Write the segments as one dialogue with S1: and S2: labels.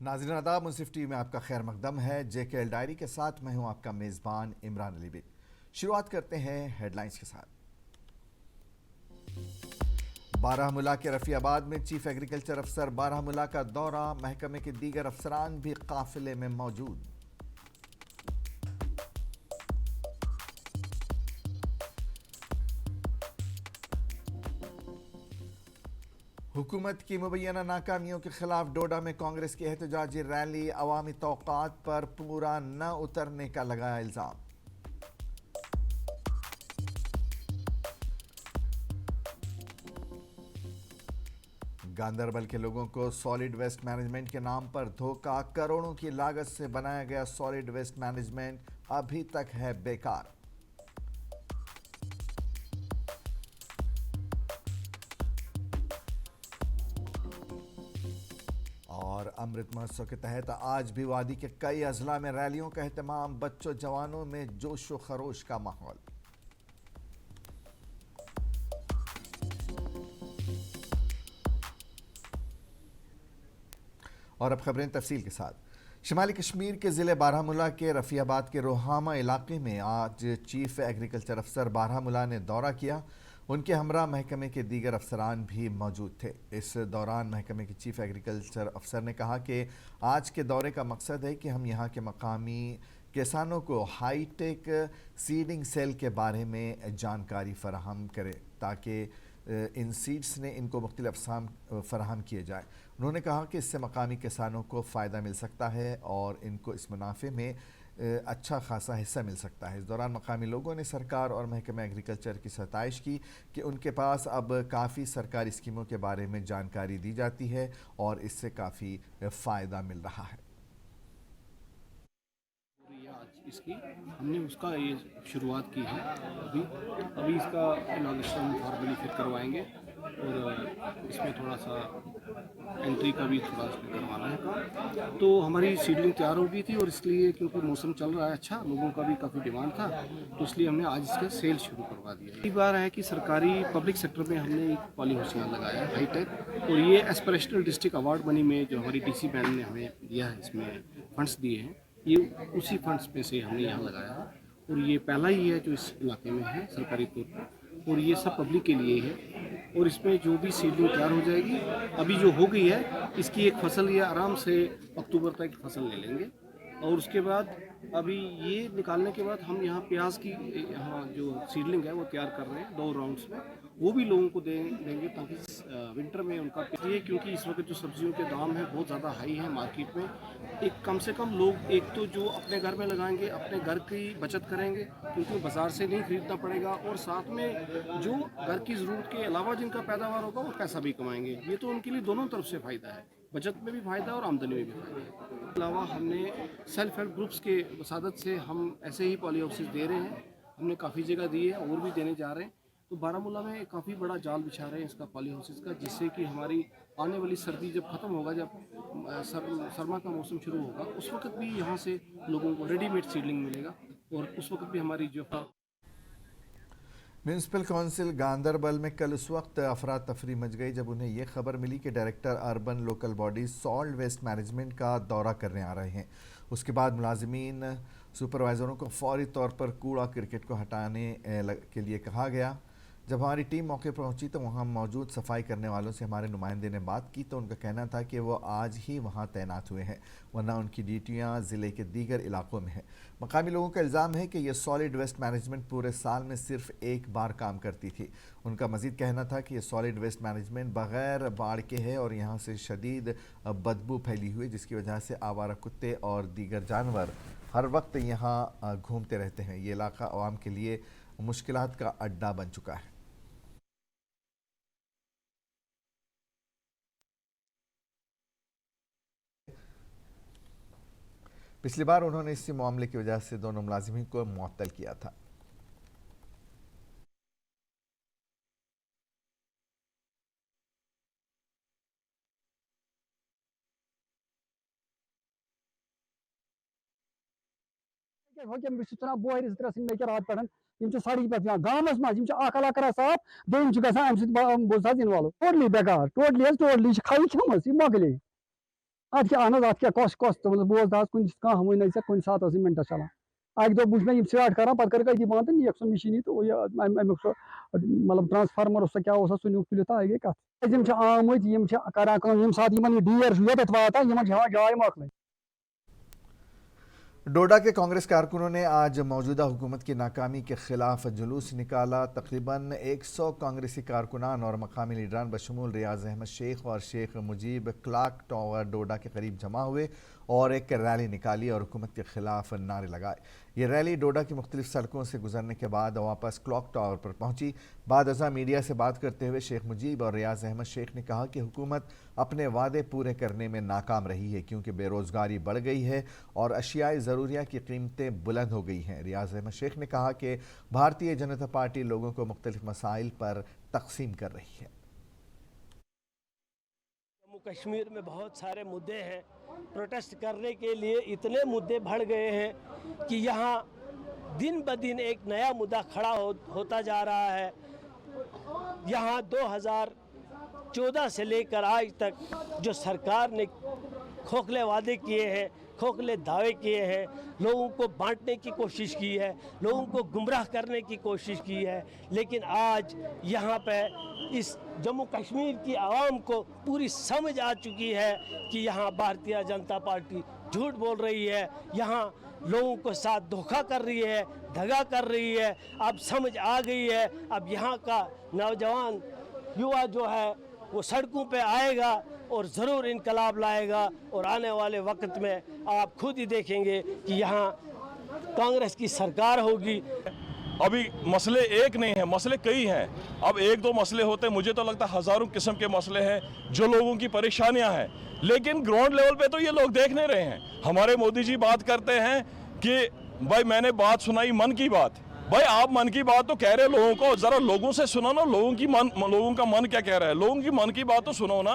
S1: नाज़रीन आदाब, मुंसिफ टीवी में आपका खैर मकदम है। JKL डायरी के साथ मैं हूं आपका मेज़बान इमरान अली बेग। शुरुआत करते हैं हेडलाइंस के साथ। बारामूला के रफियाबाद में चीफ एग्रीकल्चर अफसर बारामूला का दौरा, महकमे के दीगर अफसरान भी काफिले में मौजूद। हुकूमत की मुबैना नाकामियों के खिलाफ डोडा में कांग्रेस की एहतजाजी रैली, अवामी तौक़ात पर पूरा न उतरने का लगाया इल्जाम। गांदरबल के लोगों को सॉलिड वेस्ट मैनेजमेंट के नाम पर धोखा, करोड़ों की लागत से बनाया गया सॉलिड वेस्ट मैनेजमेंट अभी तक है बेकार। और अमृत महोत्सव के तहत आज भी वादी के कई अजला में रैलियों का एहतमाम, बच्चों जवानों में जोश व खरोश का माहौल। और अब खबरें तफसील के साथ। शिमाली कश्मीर के ज़िले बारामूला के रफियाबाद के रोहामा इलाके में आज चीफ एग्रीकल्चर अफसर बारामूला ने दौरा किया। उनके हमरा महकमे के दीगर अफसरान भी मौजूद थे। इस दौरान महकमे के चीफ एग्रीकल्चर अफसर ने कहा कि आज के दौरे का मकसद है कि हम यहाँ के मकामी किसानों को हाई टेक सीडिंग सेल के बारे में जानकारी फराहम करें ताकि इन सीड्स ने इनको मुख्तलिफ अक़साम फराहम किए जाए। उन्होंने कहा कि इससे मकामी किसानों को फ़ायदा मिल सकता है और इनको इस मुनाफे में अच्छा खासा हिस्सा मिल सकता है। इस दौरान मकामी लोगों ने सरकार और महकमा एग्रीकल्चर की सताइश की कि उनके पास अब काफ़ी सरकारी स्कीमों के बारे में जानकारी दी जाती है और इससे काफ़ी फ़ायदा मिल रहा है।
S2: इसकी हमने उसका ये शुरुआत की है। अभी इसका इनॉग्रेशन फॉर्मली फिर करवाएंगे और इसमें थोड़ा सा एंट्री का भी थोड़ा करवाना है काम। तो हमारी सीडलिंग तैयार हो गई थी और इसलिए क्योंकि मौसम चल रहा है अच्छा, लोगों का भी काफ़ी डिमांड था, तो इसलिए हमने आज इसका सेल शुरू करवा दिया। एक बार है कि सरकारी पब्लिक सेक्टर में हमने एक पॉली हाउस यहाँ लगाया है हाईटेक, और ये एस्पिरेशनल डिस्ट्रिक्ट अवार्ड मनी में जो हमारी DC बैंक ने हमें दिया है, इसमें फंड्स दिए हैं, ये उसी फंड्स में से हमने यहाँ लगाया है। और ये पहला ही है जो इस इलाके में है सरकारी तौर पर, और ये सब पब्लिक के लिए है। और इसमें जो भी सीडलिंग तैयार हो जाएगी, अभी जो हो गई है इसकी एक फसल ये आराम से अक्टूबर तक फसल ले लेंगे। और उसके बाद अभी ये निकालने के बाद हम यहाँ प्याज की यहाँ जो सीडलिंग है वो तैयार कर रहे हैं 2 राउंड्स में, वो भी लोगों को देंगे ताकि विंटर में उनका ये, क्योंकि इस वक्त जो सब्जियों के दाम हैं बहुत ज़्यादा हाई है मार्केट में। एक कम से कम लोग एक तो जो अपने घर में लगाएंगे, अपने घर की बचत करेंगे क्योंकि बाज़ार से नहीं खरीदना पड़ेगा, और साथ में जो घर की ज़रूरत के अलावा जिनका पैदावार होगा वो पैसा भी कमाएंगे। ये तो उनके लिए दोनों तरफ से फ़ायदा है, बचत में भी फ़ायदा और आमदनी में भी फ़ायदा है। अलावा हमने सेल्फ हेल्प ग्रुप्स के वसादत से हम ऐसे ही पॉली हाउसेस दे रहे हैं, हमने काफ़ी जगह दिए हैं और भी देने जा रहे हैं। तो बारामूला में काफ़ी बड़ा जाल बिछा रहे हैं इसका पॉली हाउसेस का, जिससे कि हमारी आने वाली सर्दी जब ख़त्म होगा, जब सरमा का मौसम शुरू होगा, उस वक्त भी यहाँ से लोगों को रेडीमेड सीडलिंग मिलेगा और उस वक्त भी हमारी जो
S1: म्यूनसिपल काउंसिल गांदरबल में कल उस वक्त अफरा तफरी मच गई जब उन्हें यह खबर मिली कि director urban local bodies solid waste management का दौरा करने आ रहे हैं। उसके बाद मुलाजिमीन सुपरवाइज़रों को फौरी तौर पर कूड़ा क्रिकेट को हटाने के लिए कहा गया। जब हमारी टीम मौके पर पहुंची तो वहां मौजूद सफाई करने वालों से हमारे नुमाइंदे ने बात की तो उनका कहना था कि वो आज ही वहां तैनात हुए हैं, वरना उनकी ड्यूटियां ज़िले के दीगर इलाकों में हैं। मकामी लोगों का इल्ज़ाम है कि यह सॉलिड वेस्ट मैनेजमेंट पूरे साल में सिर्फ एक बार काम करती थी। उनका मज़ीद कहना था कि यह सॉलिड वेस्ट मैनेजमेंट बग़ैर बाढ़ के है और यहाँ से शदीद बदबू फैली हुई, जिसकी वजह से आवारा कुत्ते और दीगर जानवर हर वक्त यहाँ घूमते रहते हैं। ये इलाका आवाम के लिए मुश्किलात का अड्डा बन चुका है। पिछली बार उन्होंने इसी मामले की वजह से दोनों मुलाजिमीन को मुअत्तल किया था।
S3: बोहर 2-3 रात पे सड़ी पे गाँव मज अला कर साफ दोम ग इन्वॉल्व टोटली बेकार टोटली खाई खम मकले। ات क्या अहन अत क्या कस बोज आज कह वन कुछ सात मिनट चलान अक दो बुझ मे स्टार्ट कर पे कर अति बंद तो सो मशीनी तो अमुक सो मतलब ट्रांसफार्मर सो क्या सो नुक तुलित आई गई कत आमत करान सात डीर ये वातान जाए मकल।
S1: डोडा के कांग्रेस कारकुनों ने आज मौजूदा हुकूमत की नाकामी के खिलाफ जुलूस निकाला। तकरीबन 100 कांग्रेसी कारकुनान और मकामी लीडरान बशमूल रियाज अहमद शेख और शेख मुजीब क्लाक टावर डोडा के करीब जमा हुए और एक रैली निकाली और हुकूमत के खिलाफ नारे लगाए। ये रैली डोडा की मुख्तलिफ सड़कों से गुजरने के बाद वापस क्लॉक टावर पर पहुंची। बाद अज़ा मीडिया से बात करते हुए शेख मुजीब और रियाज अहमद शेख ने कहा कि हुकूमत अपने वादे पूरे करने में नाकाम रही है क्योंकि बेरोज़गारी बढ़ गई है और अशियाई ज़रूरिया की कीमतें बुलंद हो गई हैं। रियाज अहमद शेख ने कहा कि भारतीय जनता पार्टी लोगों को मुख्तलिफ मसाइल पर तकसीम कर रही है।
S4: जम्मू कश्मीर में बहुत सारे मुद्दे हैं, प्रोटेस्ट करने के लिए इतने मुद्दे बढ़ गए हैं कि यहाँ दिन ब दिन एक नया मुद्दा खड़ा होता जा रहा है। यहाँ 2014 से लेकर आज तक जो सरकार ने खोखले वादे किए हैं, खोखले दावे किए हैं, लोगों को बांटने की कोशिश की है, लोगों को गुमराह करने की कोशिश की है, लेकिन आज यहाँ पे इस जम्मू कश्मीर की आवाम को पूरी समझ आ चुकी है कि यहाँ भारतीय जनता पार्टी झूठ बोल रही है, यहाँ लोगों को साथ धोखा कर रही है, दगा कर रही है। अब समझ आ गई है। अब यहाँ का नौजवान युवा जो है वो सड़कों पे आएगा और ज़रूर इनकलाब लाएगा और आने वाले वक्त में आप खुद ही देखेंगे कि यहाँ कांग्रेस की सरकार होगी।
S5: अभी मसले एक नहीं है, मसले कई हैं। अब एक दो मसले होते हैं, मुझे तो लगता है हज़ारों किस्म के मसले हैं जो लोगों की परेशानियां हैं, लेकिन ग्राउंड लेवल पे तो ये लोग देख नहीं रहे हैं। हमारे मोदी जी बात करते हैं कि भाई मैंने बात सुनाई मन की बात। भाई आप मन की बात तो कह रहे हैं लोगों को, जरा लोगों से सुनो ना, लोगों का मन क्या कह रहा है, लोगों की मन की बात तो सुनो ना।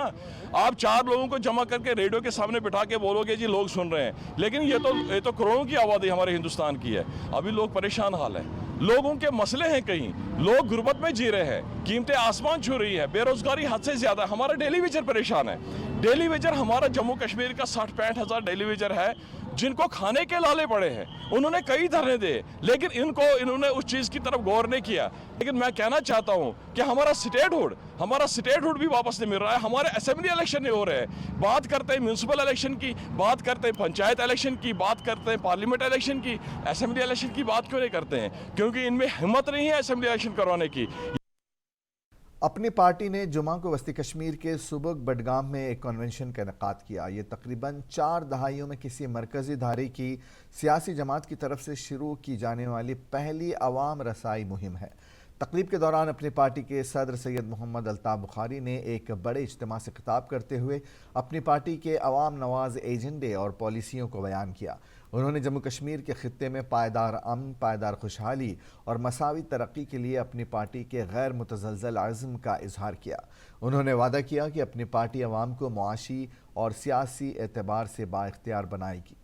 S5: आप 4 लोगों को जमा करके रेडियो के सामने बिठा के बोलोगे जी लोग सुन रहे हैं, लेकिन ये तो करोड़ों की आबादी हमारे हिंदुस्तान की है। अभी लोग परेशान हाल है, लोगों के मसले हैं, कहीं लोग गुर्बत में जी रहे हैं, कीमतें आसमान छू रही है, बेरोजगारी हद से ज्यादा। हमारा डेली वेजर परेशान है। डेली वेजर हमारा जम्मू कश्मीर का 60-65 हज़ार डेली वेजर है जिनको खाने के लाले पड़े हैं। उन्होंने कई धरने दे, लेकिन इन्होंने उस चीज़ की तरफ गौर नहीं किया। लेकिन मैं कहना चाहता हूं कि हमारा स्टेटहुड भी वापस नहीं मिल रहा है। हमारे असेंबली इलेक्शन नहीं हो रहे हैं। बात करते हैं म्यूनसिपल इलेक्शन की, बात करते हैं पंचायत इलेक्शन की, बात करते हैं पार्लियामेंट इलेक्शन की, असेंबली इलेक्शन की बात क्यों नहीं करते हैं? क्योंकि इनमें हिम्मत नहीं है असेंबली इलेक्शन करवाने की।
S1: अपनी पार्टी ने जुमा को वस्ती कश्मीर के सुबक बडगाम में एक कन्वेंशन का इनेकाद किया। ये तकरीबन 4 दहाइयों में किसी मरकजी धारे की सियासी जमात की तरफ से शुरू की जाने वाली पहली अवाम रसाई मुहिम है। तकरीब के दौरान अपनी पार्टी के सदर सैयद मोहम्मद अल्ताफ़ बुखारी ने एक बड़े इज्तिमा से खिताब करते हुए अपनी पार्टी के अवाम नवाज एजेंडे और पॉलिसियों को बयान किया। उन्होंने जम्मू कश्मीर के खित्ते में पायदार अमन, पायदार खुशहाली और मसावी तरक्की के लिए अपनी पार्टी के गैर मुतज़लज़ल अज़्म का इजहार किया। उन्होंने वादा किया कि अपनी पार्टी अवाम को मुआशी और सियासी एतबार से बाइख्तियार बनाएगी।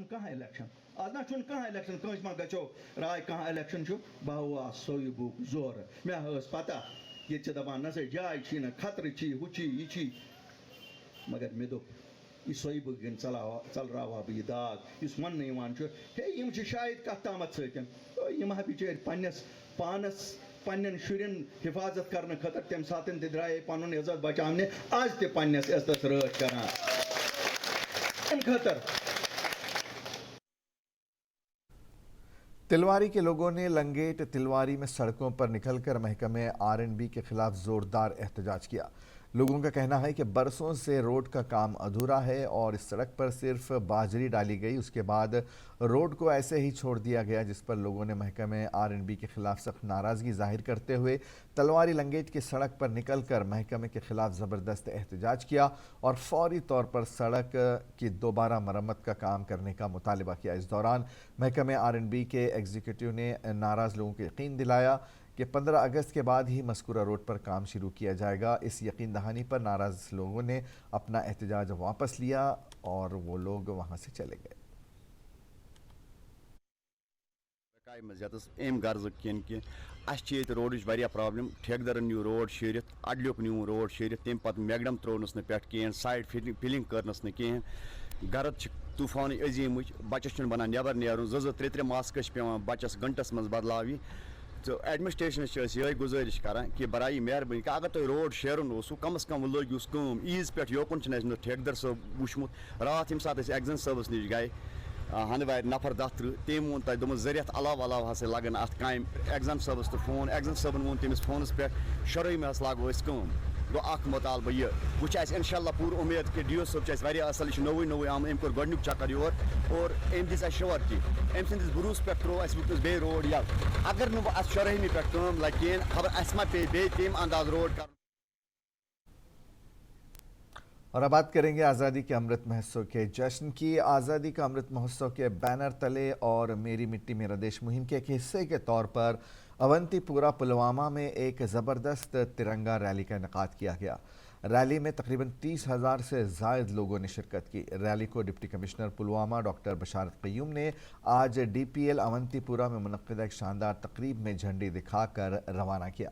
S6: कहाँ इलेक्शन आज ना कहाँ इलेक्शन कंस मा गो राय कहाँ इलेक्शन बहुआ सोयबु जोर मे पता ये दपान नसा जाय ना खतर हुची यी मगर मे दो यह सोयबु गन चल रहा बह यह दाग इस वन हे शायद कत तामत सम बिचार पानस पन्न शुरन हिफाजत करने खतर तम सात द्राए पन इज्जत बचाने आज तन्नस इज्जत रच कर खतर।
S1: तिलवारी के लोगों ने लंगेट तिलवारी में सड़कों पर निकलकर महकमे R&B के खिलाफ जोरदार एहतजाज किया। लोगों का कहना है कि बरसों से रोड का काम अधूरा है और इस सड़क पर सिर्फ बाजरी डाली गई, उसके बाद रोड को ऐसे ही छोड़ दिया गया, जिस पर लोगों ने महकमे R&B के खिलाफ सख्त नाराज़गी जाहिर करते हुए तलवारी लंगेट की सड़क पर निकलकर महकमे के खिलाफ ज़बरदस्त एहतजाज किया और फौरी तौर पर सड़क की दोबारा मरम्मत का काम करने का मुतालबा किया। इस दौरान महकमे R&B के एग्जीक्यूटिव ने नाराज़ लोगों को यकीन दिलाया कि 15 अगस्त के बाद ही मस्कूरा रोड पर काम शुरू किया जाएगा। इस यकीन दहानी पर नाराज़ लोगों ने अपना एहतजाज वापस लिया और वो लोग वहाँ से चले गए।
S7: ایم غرض کن کہ اس روڈ پرابلم ٹھیکدرن نیو روڈ شیرت اڈلیک نیو روڈ شیرت تم پتہ میگڈم ترونس پہ کہین سائڈ فلنگ کرنس کہین گرد طوفان عظیم بچس بنان نبر نیرن زٕ ترٛےٚ ماسک پیوان بچس گنٹس مز بدلاوی تو ایڈمنسٹریشنس یہ گزارش کران کہ برائے مہربانی کہ اگر تھی روڈ شیرن کم از کم لوگس کم عیز پہ یوکن ٹھیکدر صٲب وچمت رات یم سات ایگزن صٲبس نش گئے ہند وار نفر 10 تم وون تہ دس ذریعت علاوہ ہسا لگن ات کام ایگزن صٲبس تو فون ایگزن صٲبن وون تمس فونس پہ 6 ہس لاگو کم گو اخ مطالبہ یہ وہ انشاء اللہ پور امید کہ ڈی او صٲب واریاہ اصل یہ نوے آمت ام کور گۄڈنیُک چکر یور اور ام دِژ اَسہِ شور کہ ام سندس بروس پہ ترو اس وٕنکیٚس بیٚیہِ روڈ یلہٕ اگر نہٕ اتھ 6ہمہِ پہ کٲم لگہِ کِہیٖنۍ خبر اَسہِ ما پیٚیہِ بیٚیہِ تمہِ انداز روڈ کرُن.
S1: اور اب بات کریں گے آزادی کے امرت مہوتسو کے جشن کی. آزادی کا امرت مہوتسو کے بینر تلے اور میری مٹی میرا دیش مہم کے ایک حصے کے طور پر اونتی پورہ پلوامہ میں ایک زبردست ترنگا ریلی کا انعقاد کیا گیا. ریلی میں تقریباً 30,000 سے زائد لوگوں نے شرکت کی. ریلی کو ڈپٹی کمشنر پلوامہ ڈاکٹر بشارت قیوم نے آج ڈی پی ایل اونتی پورہ میں منعقدہ ایک شاندار تقریب میں جھنڈی دکھا کر روانہ کیا.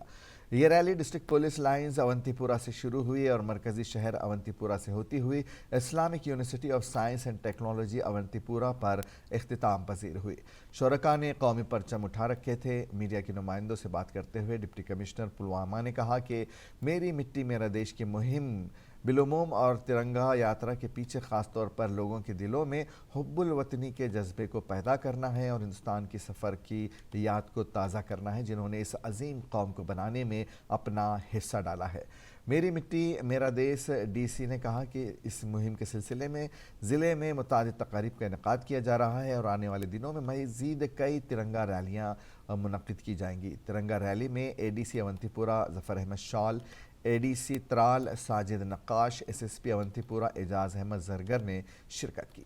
S1: یہ rally district police lines Avanti پورہ سے شروع ہوئی اور مرکزی شہر اونتی پورہ سے ہوتی ہوئی Islamic University of Science and Technology Awantipora پر اختتام پذیر ہوئی. شرکاء نے قومی پرچم اٹھا رکھے تھے. میڈیا کے نمائندوں سے بات کرتے ہوئے ڈپٹی کمشنر پلوامہ نے کہا کہ میری مٹی میرا دیش کی مہم بالعموم اور ترنگا یاترا کے پیچھے خاص طور پر لوگوں کے دلوں میں حب الوطنی کے جذبے کو پیدا کرنا ہے اور ہندوستان کی سفر کی یاد کو تازہ کرنا ہے جنہوں نے اس عظیم قوم کو بنانے میں اپنا حصہ ڈالا ہے. میری مٹی میرا دیش ڈی سی نے کہا کہ اس مہم کے سلسلے میں ضلع میں متعدد تقاریب کا انعقاد کیا جا رہا ہے اور آنے والے دنوں میں مزید کئی ترنگا ریلیاں منعقد کی جائیں گی. ترنگا ریلی میں اے ڈی سی اونتی پورہ ظفر احمد شال، اے ڈی سی ترال ساجد نقاش، ایس ایس پی اونتی پورہ اعجاز احمد زرگر نے شرکت کی.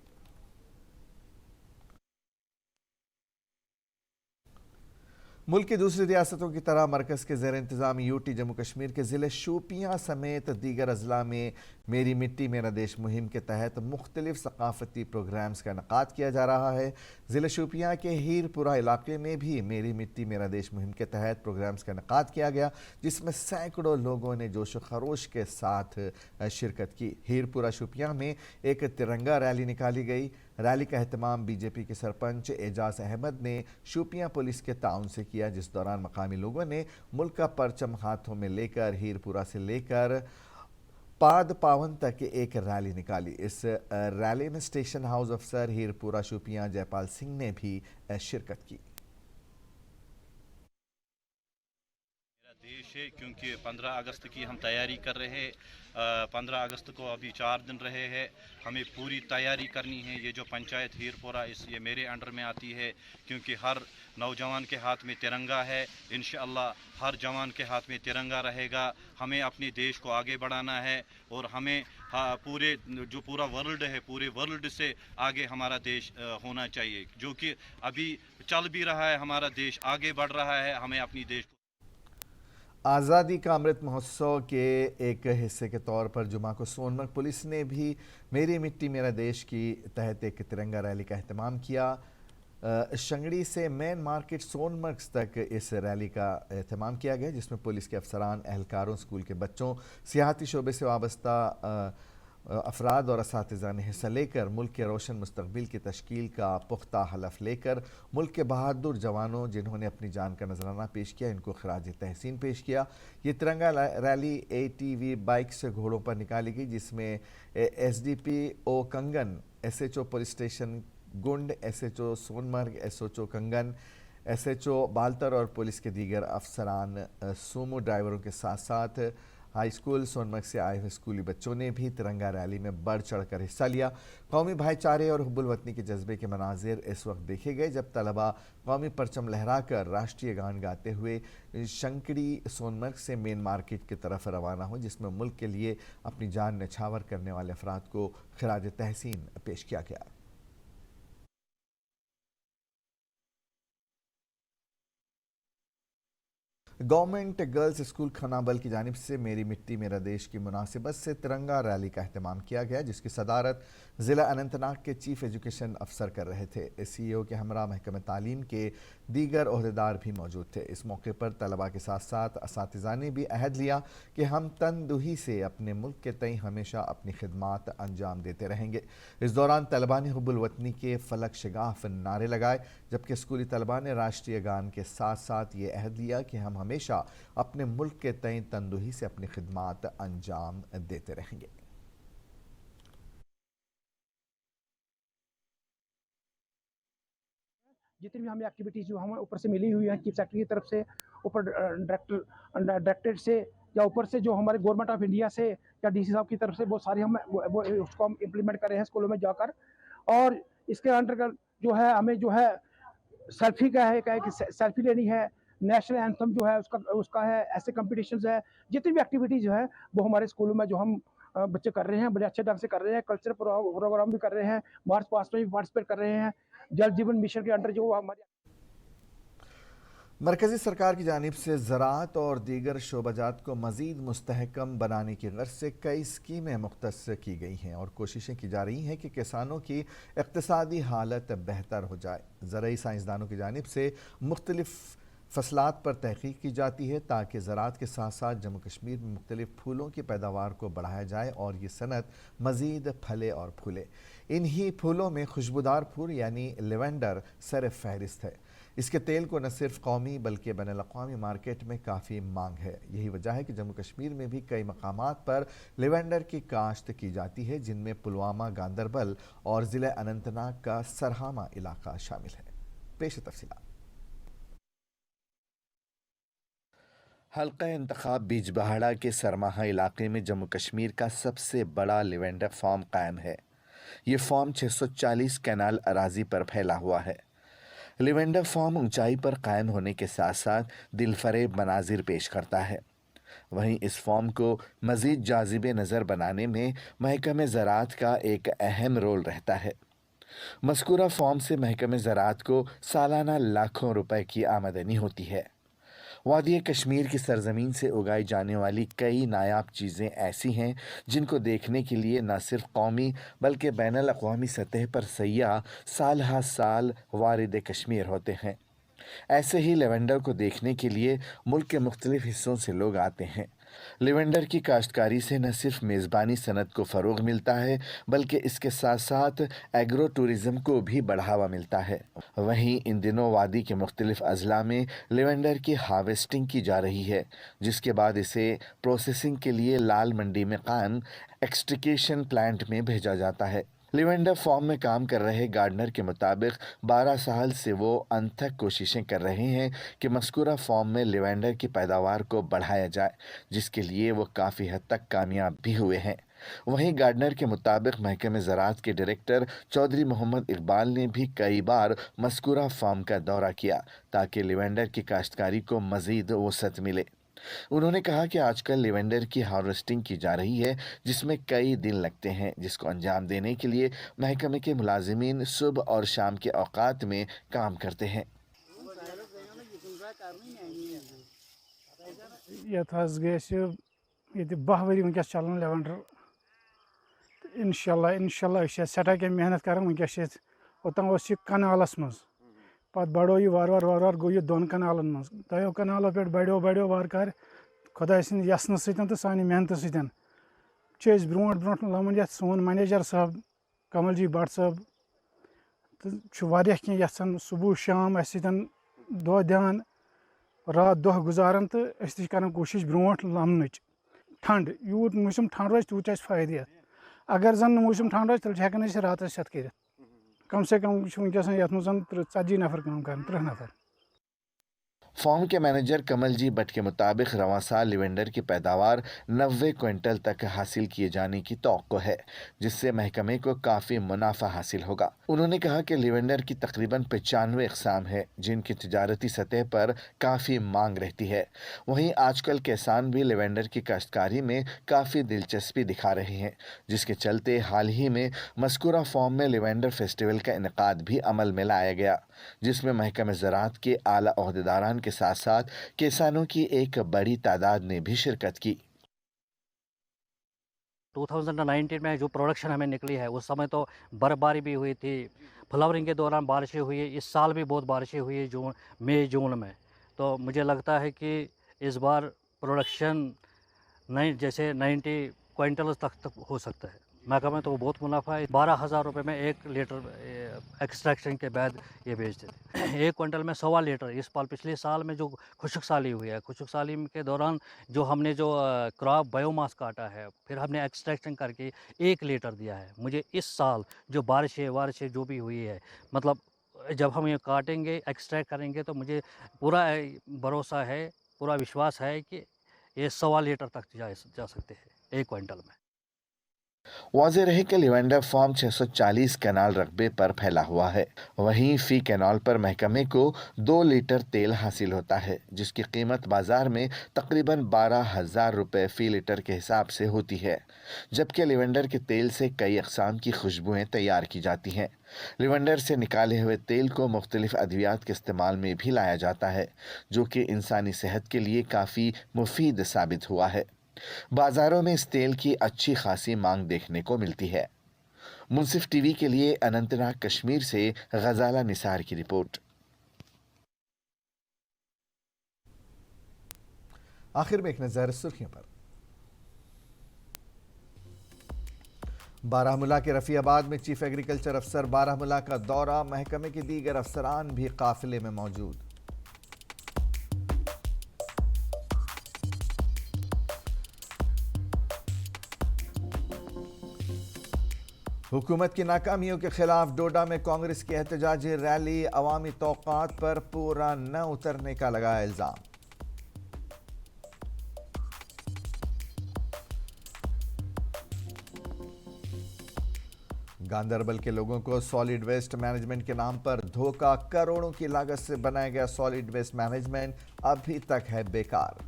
S1: ملک کی دوسری ریاستوں کی طرح مرکز کے زیر انتظام یو ٹی جموں کشمیر کے ضلع شوپیاں سمیت دیگر اضلاع میں میری مٹی میرا دیش مہم کے تحت مختلف ثقافتی پروگرامز کا انعقاد کیا جا رہا ہے. ضلع شوپیاں کے ہیر پورہ علاقے میں بھی میری مٹی میرا دیش مہم کے تحت پروگرامز کا انعقاد کیا گیا جس میں سینکڑوں لوگوں نے جوش و خروش کے ساتھ شرکت کی. ہیر پورہ شوپیاں میں ایک ترنگا ریلی نکالی گئی. ریلی کا اہتمام بی جے پی کے سرپنچ اعجاز احمد نے شوپیاں پولیس کے تعاون سے کیا جس دوران مقامی لوگوں نے ملک کا پرچم ہاتھوں میں لے کر ہیر پورہ سے لے کر پاد پاون تک ایک ریلی نکالی. اس ریلی میں اسٹیشن ہاؤس افسر ہیر پورہ شوپیاں جے پال سنگھ نے بھی شرکت کی.
S8: دیش ہے کیونکہ 15 اگست کی ہم تیاری کر رہے ہیں. 15 اگست کو ابھی 4 دن رہے ہیں. ہمیں پوری تیاری کرنی ہے. یہ جو پنچایت ہیر پورہ یہ میرے انڈر میں آتی ہے کیونکہ ہر نوجوان کے ہاتھ میں ترنگا ہے. انشاءاللہ ہر جوان کے ہاتھ میں ترنگا رہے گا. ہمیں اپنے دیش کو آگے بڑھانا ہے اور ہمیں پورا ورلڈ ہے پورے ورلڈ سے آگے ہمارا دیش ہونا چاہیے جو کہ ابھی چل بھی رہا ہے. ہمارا دیش آگے بڑھ رہا ہے. ہمیں اپنی دیش کو
S1: آزادی کا امرت مہوتسو کے ایک حصے کے طور پر جمعہ کو سون مرگ پولیس نے بھی میری مٹی میرا دیش کی تحت ایک ترنگا ریلی کا اہتمام کیا. شنگڑی سے مین مارکیٹ سون مرگ تک اس ریلی کا اہتمام کیا گیا جس میں پولیس کے افسران، اہلکاروں، اسکول کے بچوں، سیاحتی شعبے سے وابستہ افراد اور اساتذہ نے حصہ لے کر ملک کے روشن مستقبل کی تشکیل کا پختہ حلف لے کر ملک کے بہادر جوانوں جنہوں نے اپنی جان کا نذرانہ پیش کیا ان کو خراج تحسین پیش کیا. یہ Tiranga rally A T V bike سے گھوڑوں پر نکالی گئی جس میں S D P O Kangan, S H O police station Gund, S H O Sonamarg, S H O Kangan, S H O Baltal اور پولیس کے دیگر افسران، سومو ڈرائیوروں کے ساتھ ساتھ ہائی اسکول سون مرگ سے آئے ہوئے اسکولی بچوں نے بھی ترنگا ریلی میں بڑھ چڑھ کر حصہ لیا. قومی بھائی چارے اور حب الوطنی کے جذبے کے مناظر اس وقت دیکھے گئے جب طلباء قومی پرچم لہرا کر راشٹریہ گان گاتے ہوئے شنکڑی سون مرگ سے مین مارکیٹ کی طرف روانہ ہوں جس میں ملک کے لیے اپنی جان نچھاور کرنے والے افراد کو خراج تحسین پیش کیا گیا. गवर्नमेंट गर्ल्स स्कूल खनाबल की जानिब से मेरी मिट्टी मेरा देश की मुनासिबत से तिरंगा रैली का अहतमाम किया गया, जिसकी सदारत ज़िला अनंतनाग के चीफ एजुकेशन अफसर कर रहे थे। CEO के हमरा महकमे तालीम के दीगर ओहदेदार भी मौजूद थे। इस मौके पर तलबा के साथ साथ असातिज़ा ने भी अहद लिया कि हम तनदुही से अपने मुल्क के तई हमेशा अपनी खिदमात अंजाम देते रहेंगे। इस दौरान तलबा ने हुब्बुल वतनी के फलक शिगाफ नारे लगाए, जबकि स्कूली तलबा ने राष्ट्रीय गान के साथ साथ ये अहद लिया कि हम हमेशा अपने मुल्क के तई तनदुही से अपनी खिदमात अंजाम देते रहेंगे।
S9: जितनी भी हमें एक्टिविटीज़ जो हमें ऊपर से मिली हुई है चीफ सेक्रेटरी की तरफ से, ऊपर डायरेक्टरेट से या ऊपर से जो हमारे गवर्नमेंट ऑफ इंडिया से या DC साहब की तरफ से, वो सारी वो उसको हम इम्प्लीमेंट कर रहे हैं स्कूलों में जाकर। और इसके अंडर जो है हमें जो है सेल्फी का है कि सेल्फी लेनी है, नेशनल एंथम जो है उसका है, ऐसे कॉम्पिटिशन्स है, जितनी भी एक्टिविटीज़ जो है वो हमारे स्कूलों में जो हम बच्चे कर रहे हैं बड़े अच्छे ढंग से कर रहे हैं। कल्चरल प्रोग्राम भी कर रहे हैं, मार्च पास्ट में भी पार्टिसिपेट कर रहे हैं। जल जीवन मिशन के अंडर जो हमारे
S1: मरकज़ी सरकार की जानिब से ज़राअत और दीगर शोबाजात को मज़ीद मुस्तहकम बनाने की गर्ज से कई स्कीमें मुख्तस की गई हैं और कोशिशें की जा रही हैं कि किसानों की इक़्तिसादी हालत बेहतर हो जाए। ज़राई साइंसदानों की जानिब से मुख्तलिफ़ फसलात पर तहक़ीक़ की जाती है ताकि ज़राअत के साथ साथ जम्मू कश्मीर में मुख्तलिफ़ फूलों की पैदावार को बढ़ाया जाए और ये सनत मज़ीद फले और फूले। इन्हीं फूलों में खुशबूदार फूल यानी लेवेंडर सर फहरिस्त है। इसके तेल को न सिर्फ कौमी बल्कि बैनुल-अक़वामी मार्केट में काफ़ी मांग है। यही वजह है कि जम्मू कश्मीर में भी कई मकामात पर लेवेंडर की काश्त की जाती है, जिनमें पुलवामा, गांदरबल और ज़िला अनंतनाग का सरहामा इलाका शामिल है। पेश तफसीलात। हल्का इंतखाब बीजबहाड़ा के सरमाहा इलाके में जम्मू कश्मीर का सबसे बड़ा लेवेंडर फार्म कायम है। ये फार्म 640 कैनाल अराजी पर फैला हुआ है। लेवेंडर फार्म ऊंचाई पर कायम होने के साथ साथ दिलफरेब मनाजिर पेश करता है। वहीं इस फार्म को मज़ीद जाज़िब नज़र बनाने में महकमे ज़राअत का एक अहम रोल रहता है। मज़कूरा फार्म से महकमे ज़राअत को सालाना लाखों रुपए की आमदनी होती है। वादी कश्मीर की सरजमीन से उगाई जाने वाली कई नायाब चीज़ें ऐसी हैं जिनको देखने के लिए न सिर्फ कौमी बल्कि बैनुल-अक़वामी सतह पर सयाह साल हा साल वारिद कश्मीर होते हैं। ऐसे ही लेवेंडर को देखने के लिए मुल्क के मुख्तलिफ हिस्सों से लोग आते हैं। लेवेंडर की काश्तकारी से न सिर्फ मेज़बानी सनत को फ़रोग़ मिलता है बल्कि इसके साथ साथ एग्रो टूरिज़म को भी बढ़ावा मिलता है। वहीं इन दिनों वादी के मुख्तलिफ अज़ला में लेवेंडर की हार्वेस्टिंग की जा रही है, जिसके बाद इसे प्रोसेसिंग के लिए लाल मंडी में कायम एक्सट्रिकेशन प्लांट में भेजा जाता है। लेवेंडर फार्म में काम कर रहे गार्डनर के मुताबिक 12 साल से वो अनथक कोशिशें कर रहे हैं कि मज़कूरा फार्म में लेवेंडर की पैदावार को बढ़ाया जाए, जिसके लिए वो काफ़ी हद तक कामयाब भी हुए हैं। वहीं गार्डनर के मुताबिक महकमे ज़राअत के डायरेक्टर चौधरी मोहम्मद इकबाल ने भी कई बार मज़कूरा फार्म का दौरा किया ताकि लेवेंडर की काश्तकारी को मज़ीद वसअत मिले। उन्होंने कहा कि आजकल लेवेंडर की हार्वेस्टिंग की जा रही है, जिसमें कई दिन लगते हैं, जिसको अंजाम देने के लिए महकमे के मुलाजिमीन सुबह और शाम के औकात में काम करते हैं।
S10: बह वरी वनकस चलान लेवेंडर इंशाल्लाह सटा के मेहनत कर वनकस ओतन कनालस मज पत बढ़ो यह वार वार गो यह 2 कनालन मज 2 कनालों पे बढ़ो वार कार खुदा सद यसन सतन तो सानि मेहनत सतन ब्रोट लमन ये सोन मैनेजर साहब कमल जी भट्ट साहब तो कह यसान सुबह शाम सतन दो ध्यान रात दह गुजारान तो कर कोशिश ब्रोट लमन ठंड यूत मौसम ठंड रोज तूत फायदे अगर जन मौसम ठंड रोज तेल हेकान रात कर कम से कम वनकस ये 40 नफर काम कर 30 नफर।
S1: फार्म के मैनेजर कमल जी भट्ट के मुताबिक रवां साल लेवेंडर की पैदावार 90 क्विंटल तक हासिल किए जाने की तौक़्क़ो है, जिससे महकमे को काफ़ी मुनाफा हासिल होगा। उन्होंने कहा कि लेवेंडर की तकरीबन 95 इक़साम है, जिनकी तिजारती सतह पर काफ़ी मांग रहती है। वहीं आजकल किसान भी लेवेंडर की काश्तकारी में काफ़ी दिलचस्पी दिखा रहे हैं, जिसके चलते हाल ही में मज़कूरा फार्म में लेवेंडर फेस्टिवल का इनेकाद भी अमल में लाया गया, जिसमें महकमे ज़राअत के आला ओहदेदारान के साथ साथ किसानों की एक बड़ी तादाद ने भी शिरकत की।
S11: 2019 में जो प्रोडक्शन हमें निकली है उस समय तो बर्फबारी भी हुई थी, फ्लावरिंग के दौरान बारिशें हुई, इस साल भी बहुत बारिशें हुई मई जून में। तो मुझे लगता है कि इस बार प्रोडक्शन जैसे 90 क्विंटल तक हो सकता है। महकमे तो बहुत मुनाफा है, 12,000 रुपये में 1 लीटर एक्सट्रैक्शन के बाद ये बेचते थे। 1 क्विंटल में 1.25 लीटर। इस पिछले साल में जो खुशक साली हुई है, खुशक साली के दौरान जो हमने जो क्रॉप बायोमास काटा है, फिर हमने एक्सट्रैक्शन करके 1 लीटर दिया है। मुझे इस साल जो बारिशें जो भी हुई है, मतलब जब हम ये काटेंगे, एक्सट्रैक्ट करेंगे, तो मुझे पूरा भरोसा है, पूरा विश्वास है कि ये 1.25 लीटर तक जा सकते हैं 1 क्विंटल में।
S1: वाज़ेह रहे कि लिवेंडर फार्म 640 कैनाल रकबे पर फैला हुआ है। वहीं फी कैनाल पर महकमे को 2 लीटर तेल हासिल होता है, जिसकी कीमत बाजार में तकरीबन 12,000 रुपये फ़ी लीटर के हिसाब से होती है। जबकि लिवेंडर के तेल से कई अक़साम की खुशबुएँ तैयार की जाती हैं। लिवेंडर से निकाले हुए तेल को मुख्तलिफ अद्वियात के इस्तेमाल में भी लाया जाता है, जो कि इंसानी सेहत के लिए काफ़ी मुफीद साबित हुआ है। बाजारों में इस तेल की अच्छी खासी मांग देखने को मिलती है। मुंसिफ टीवी के लिए अनंतनाग कश्मीर से गजाला निसार की रिपोर्ट। आखिर में एक नजर सुर्खियों पर। बारामूला के रफियाबाद में चीफ एग्रीकल्चर अफसर बारामूला का दौरा, महकमे के दीगर अफसरान भी काफिले में मौजूद। हुकूमत की नाकामियों के खिलाफ डोडा में कांग्रेस की एहतजाजी रैली, अवामी तौक़ात पर पूरा न उतरने का लगाया इल्जाम। गांदरबल के लोगों को सॉलिड वेस्ट मैनेजमेंट के नाम पर धोखा, करोड़ों की लागत से बनाया गया सॉलिड वेस्ट मैनेजमेंट अभी तक है बेकार।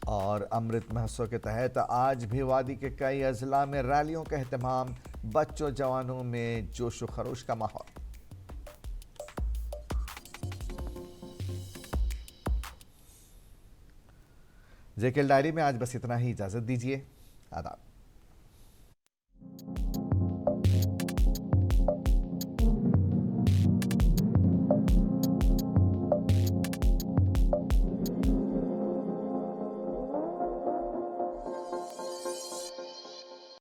S1: और अमृत महोत्सव के तहत आज भी वादी के कई अजला में रैलियों का एहतमाम, बच्चों जवानों में जोश व खरोश का माहौल। जेकेएल डायरी में आज बस इतना ही, इजाजत दीजिए, आदाब।